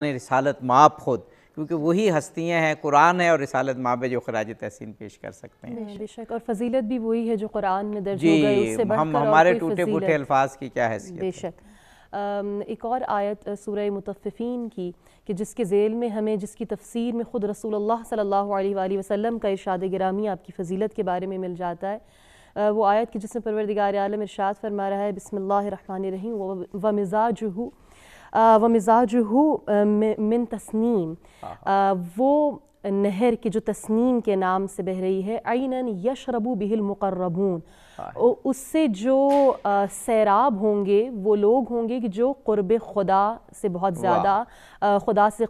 رسالت مآب خود، کیونکہ وہی ہستیاں ہیں، قرآن ہے اور رسالت مآب ہے جو خراج تحسین پیش کر سکتے ہیں۔ بے شک، اور فضیلت بھی وہی ہے جو قرآن میں درج ہو گئے، اس سے بڑھ کر اور ہمارے کوئی ٹوٹے پھوٹے الفاظ کی کیا حیثیت ہے۔ بے شک۔ ایک اور آیت سورہ مطففین کی کہ جس کے ذیل میں ہمیں، جس کی تفسیر میں خود رسول اللہ صلی اللہ علیہ وآلہ وسلم کا ارشاد گرامی آپ کی فضیلت کے بارے میں مل جاتا ہے، وہ آیت کی جس میں پروردگار عالم ارشاد فرما رہا ہے، بسم اللہ الرحمن الرحیم، وَمِزَاجُهُ من تسنیم، وہ نہر کے جو تسنیم کے نام سے بہہ رہی ہے، عَيْنًا يَشْرَبُ بِهِ الْمُقَرَّبُونَ، اس سے جو سیراب ہوں گے وہ لوگ ہوں گے کہ جو قرب خدا سے بہت زیادہ خدا سے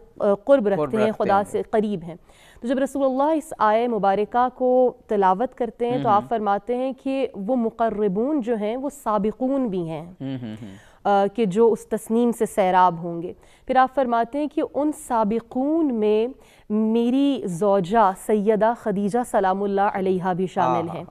قرب رکھتے ہیں، خدا سے قریب ہیں۔ تو جب رسول اللہ اس آیہ مبارکہ کو تلاوت کرتے ہیں تو آپ فرماتے ہیں کہ وہ مقربون جو ہیں وہ سابقون بھی ہیں کہ جو اس تسنیم سے سیراب ہوں گے۔ پھر آپ فرماتے ہیں کہ ان سابقون میں میری زوجہ سیدہ خدیجہ سلام اللہ علیہا بھی شامل ہیں،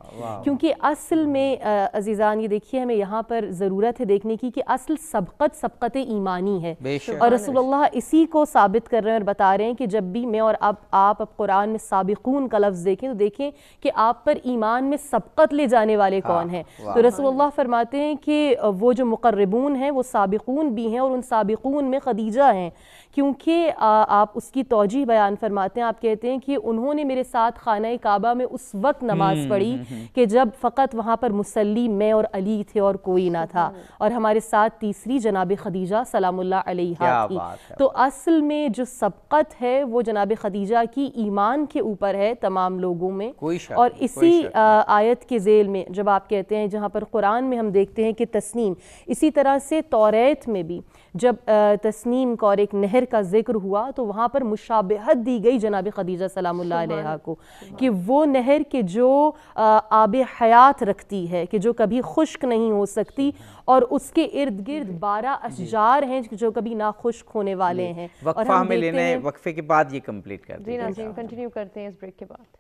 کیونکہ اصل میں عزیزان یہ دیکھیے ہمیں یہاں پر ضرورت ہے دیکھنے کی کہ اصل سبقت ایمانی ہے، اور رسول اللہ اسی کو ثابت کر رہے ہیں اور بتا رہے ہیں کہ جب بھی میں اور آپ اب قرآن میں سابقون کا لفظ دیکھیں تو دیکھیں کہ آپ پر ایمان میں سبقت لے جانے والے کون ہیں۔ تو رسول اللہ فرماتے ہیں کہ وہ جو مقربون ہیں وہ سابقون بھی ہیں، اور ان سابقون میں خدیجہ ہیں، کیونکہ آپ اس کی توجیہ بیان فرماتے ہیں، آپ کہتے ہیں کہ انہوں نے میرے ساتھ خانہ کعبہ میں اس وقت نماز پڑھی کہ جب فقط وہاں پر مصلی میں اور علی تھے اور کوئی نہ تھا، اور ہمارے ساتھ تیسری جناب خدیجہ سلام اللہ علیہا تھی۔ تو اصل میں جو سبقت ہے وہ جناب خدیجہ کی ایمان کے اوپر ہے تمام لوگوں میں، اور اسی آیت کے ذیل میں جب آپ کہتے ہیں جہاں پر قرآن میں ہم دیکھتے ہیں کہ تسنیم، اسی طرح سے توریت میں بھی جب تسنیم کا اور ایک نہر کا ذکر ہوا تو وہاں پر مشابہت دی گئی جناب خدیجہ سلام اللہ علیہا کو کہ وہ نہر کے جو آب حیات رکھتی ہے، کہ جو کبھی خشک نہیں ہو سکتی، اور اس کے ارد گرد 12 اشجار ہیں جو کبھی نہ خشک ہونے والے ہیں۔ وقفہ ہمیں لینا ہے، وقفے کے بعد یہ کمپلیٹ کر دیں۔ جی ناظرین کنٹینیو کرتے ہیں اس بریک کے بعد۔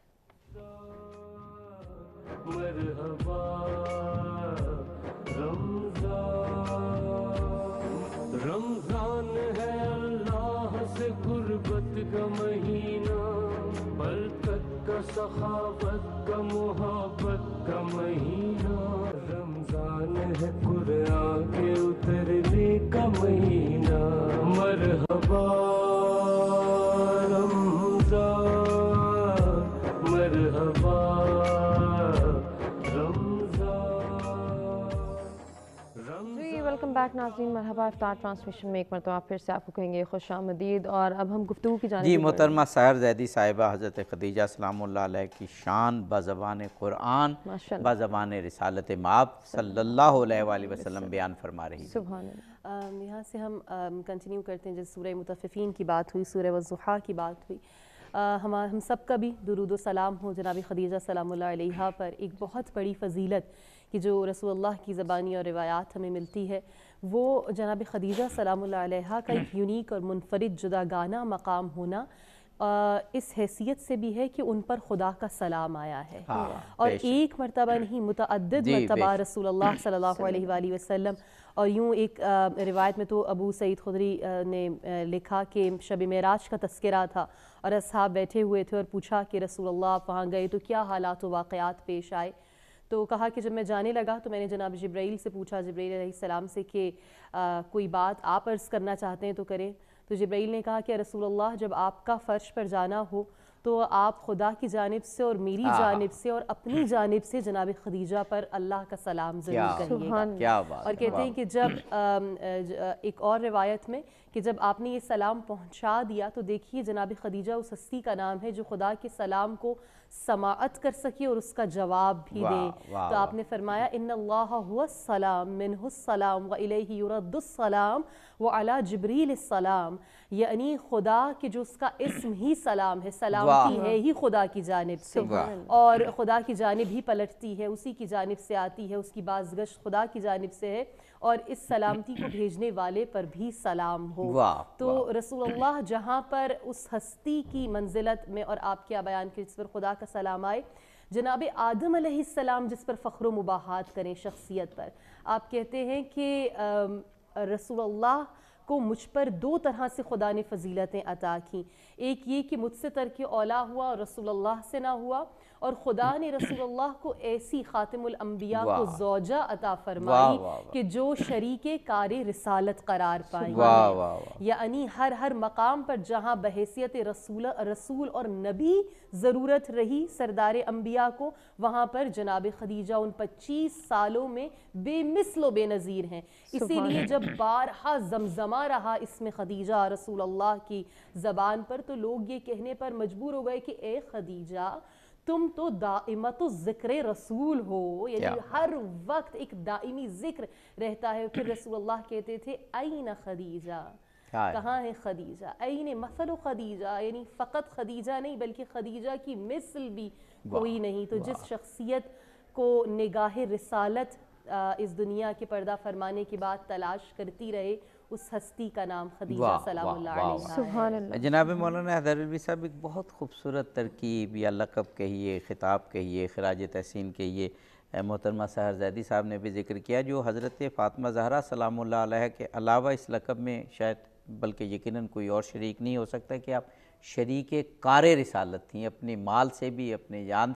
مرحبا رمضان ہے اللہ سے قربت کا مہینہ، برکت کا، سخاوت کا، محبت کا مہینہ، رمضان ہے قرآن کے اترنے کا مہینہ، مرحبا رمضان، مرحبا ویلکم بیک ناظرین، مرحبا افطار ٹرانسمیشن میں ایک مرتبہ پھر سے آپ کو کہیں گے خوش آمدید، اور اب ہم گفتگو کی جانب جی محترمہ سحر زیدی صاحبہ حضرت خدیجہ سلام اللہ علیہ کی شان بزبان قرآن، بزبان رسالت مآب صلی اللہ علیہ وآلہ وسلم بیان فرما رہی ہے۔ سبحان اللہ۔ یہاں سے ہم کنٹینیو کرتے ہیں، جس سورہ مطففین کی بات ہوئی، سورہ والضحیٰ کی بات ہوئی، ہم سب کا بھی درود و سلام ہو جناب خدیجہ سلام اللہ علیہا پر۔ ایک بہت بڑی فضیلت کہ جو رسول اللہ کی زبانی اور روایات ہمیں ملتی ہے، وہ جناب خدیجہ سلام اللہ علیہا کا ایک یونیک اور منفرد جداگانہ مقام ہونا اس حیثیت سے بھی ہے کہ ان پر خدا کا سلام آیا ہے، اور ایک مرتبہ نہیں متعدد مرتبہ رسول اللہ صلی اللہ علیہ وآلہ وسلم، اور یوں ایک روایت میں تو ابو سعید خدری نے لکھا کہ شب معراج کا تذکرہ تھا اور اصحاب بیٹھے ہوئے تھے اور پوچھا کہ رسول اللہ آپ وہاں گئے تو کیا حالات و واقعات پیش آئے؟ تو کہا کہ جب میں جانے لگا تو میں نے جناب جبرائیل سے پوچھا، جبرائیل علیہ السلام سے، کہ کوئی بات آپ عرض کرنا چاہتے ہیں تو کریں۔ تو جبرائیل نے کہا کہ رسول اللہ جب آپ کا فرش پر جانا ہو تو آپ خدا کی جانب سے اور میری جانب سے اور اپنی جانب سے جناب خدیجہ پر اللہ کا سلام ضرور کہیے گا۔ اور کہتے ہیں کہ جب ایک اور روایت میں کہ جب آپ نے یہ سلام پہنچا دیا تو دیکھیے جناب خدیجہ اس ہستی کا نام ہے جو خدا کے سلام کو سماعت کر سکے اور اس کا جواب بھی دے۔ تو آپ نے فرمایا ان اللہ هو السلام منہ السلام وإلیہ یرد السلام وعلی جبریل السلام، یعنی خدا کہ جو اس کا اسم ہی سلام ہے، سلامتی ہے ہی خدا کی جانب سے، اور خدا کی جانب ہی پلٹتی ہے، اسی کی جانب سے آتی ہے، اس کی بازگشت خدا کی جانب سے ہے، اور اس سلامتی کو بھیجنے والے پر بھی سلام ہو۔ تو رسول اللہ جہاں پر اس ہستی کی منزلت میں، اور آپ کیا بیان کہ جس پر خدا کا سلام آئے، جناب آدم علیہ السلام جس پر فخر و مباحات کریں شخصیت پر، آپ کہتے ہیں کہ رسول اللہ کو مجھ پر دو طرح سے خدا نے فضیلتیں عطا کیں، ایک یہ کہ مجھ سے ترک اولا ہوا اور رسول اللہ سے نہ ہوا، اور خدا نے رسول اللہ کو ایسی خاتم الانبیاء کو زوجہ عطا فرمائی کہ جو شریک کار رسالت قرار پائیں، یعنی ہر مقام پر جہاں بحیثیت رسول اور نبی ضرورت رہی سردار انبیاء کو، وہاں پر جناب خدیجہ ان 25 سالوں میں بے مثل و بے نظیر ہیں۔ اسی لیے جب بارہا زمزمہ رہا اسم خدیجہ رسول اللہ کی زبان پر تو لوگ یہ کہنے پر مجبور ہو گئے کہ اے خدیجہ تم تو دائمت ذکر رسول ہو، یعنی ہر وقت ایک دائمی ذکر رہتا ہے۔ پھر رسول اللہ کہتے تھے این خدیجہ، کہاں ہے خدیجہ، این مثل خدیجہ، یعنی فقط خدیجہ نہیں بلکہ خدیجہ کی مثل بھی کوئی نہیں۔ تو جس شخصیت کو نگاہ رسالت اس دنیا کے پردہ فرمانے کے بعد تلاش کرتی رہے، اس ہستی کا نام خدیجہ سلام اللہ علیہا۔ سبحان اللہ۔ جناب مولانا حیدر علوی صاحب ایک بہت خوبصورت ترکیب یا لقب کہیے، خطاب کہیے، خراج تحسین کہیے، محترمہ سحر زیدی صاحب نے بھی ذکر کیا، جو حضرت فاطمہ زہرا سلام اللہ علیہ کے علاوہ اس لقب میں شاید بلکہ یقیناً کوئی اور شریک نہیں ہو سکتا کہ آپ شریک کار رسالت تھیں، اپنے مال سے بھی، اپنے جان